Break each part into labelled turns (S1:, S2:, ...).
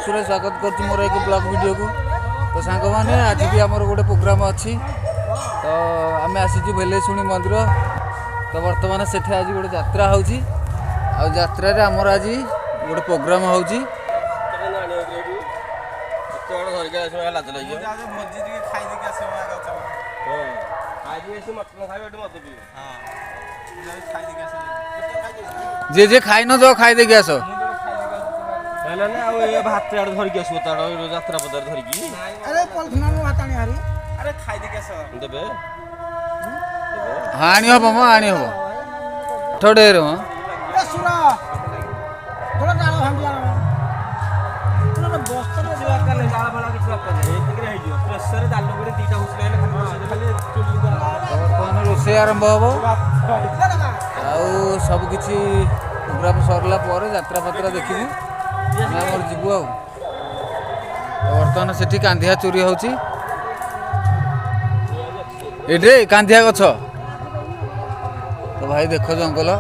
S1: सुरे स्वागत कर मोर एक ब्लॉग वीडियो को। तो सांग मैंने आज भी आमर गोटे प्रोग्राम अच्छी तो आम आसी भेलेशुणी मंदिर। तो बर्तमान से आज गोटे यात्रा होची आ यात्रा रे आमर आज गोटे प्रोग्राम होची। जे जे खाई न जाओ खाई देके आस
S2: भात धरिकी आस यात्रा पदार धरिकी देवे
S1: हाँ आनी हम आनी हम थोड़े हम रोषे आरंभ हम सब किसी प्रोग्राम सरला यात्रा पत्रा देखी जीवु आ बर्तमान से कांधिया चोरी होची ये कांधिया गछ। तो भाई देख जंगल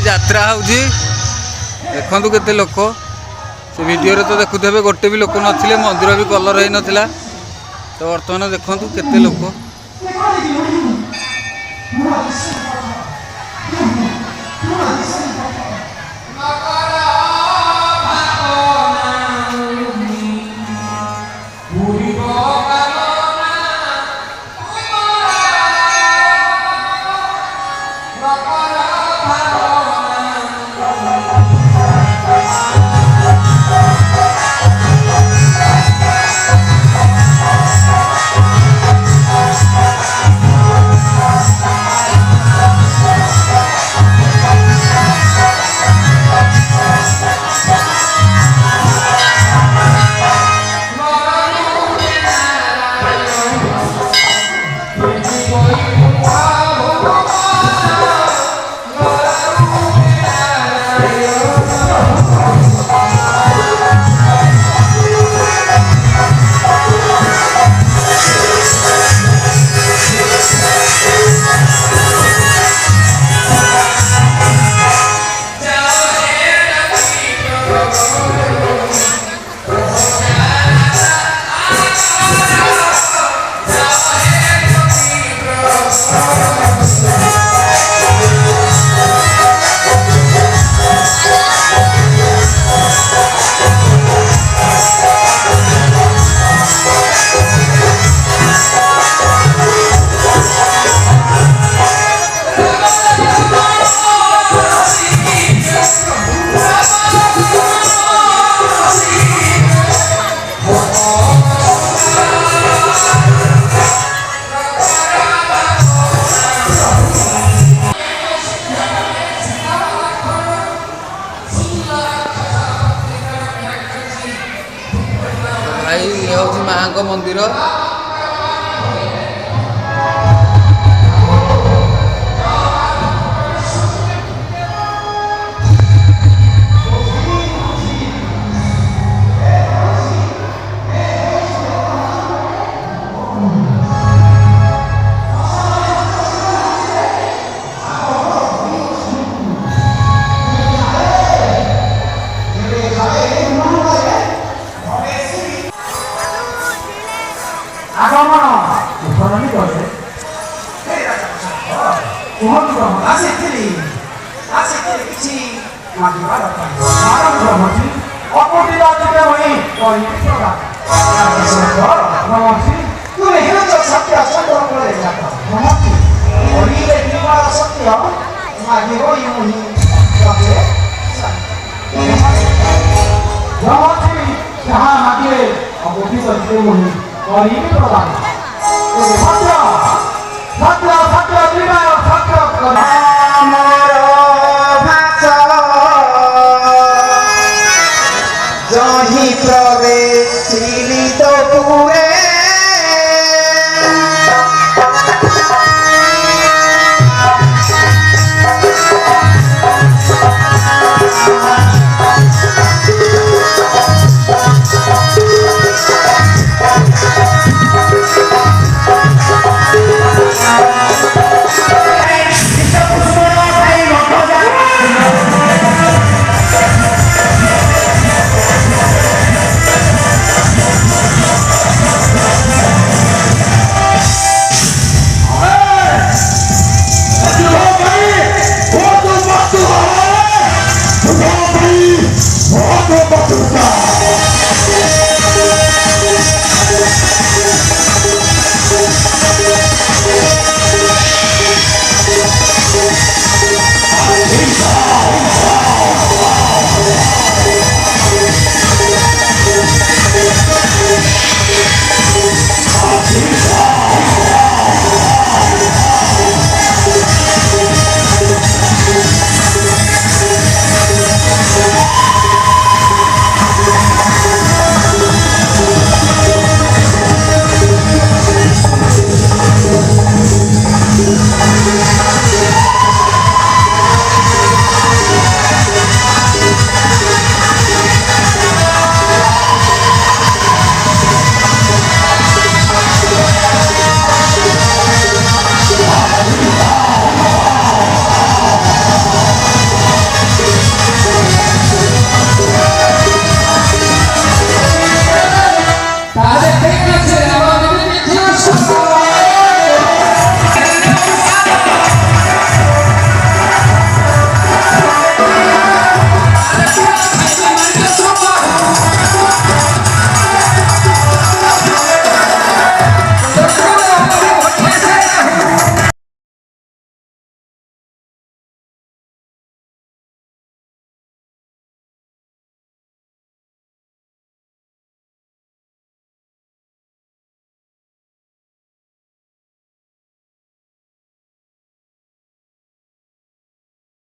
S1: यात्रा होची देखु केते लोक से वीडियो रे तो देखुथे गोटे भी लोक नथिले मंदिर भी कलर है नथिला। तो वर्तमान देखु केते लोक भाई ये हूँ माँ को मंदिर।
S3: जहाँ मागे अब ऑफिस असते मुही और ये प्रदान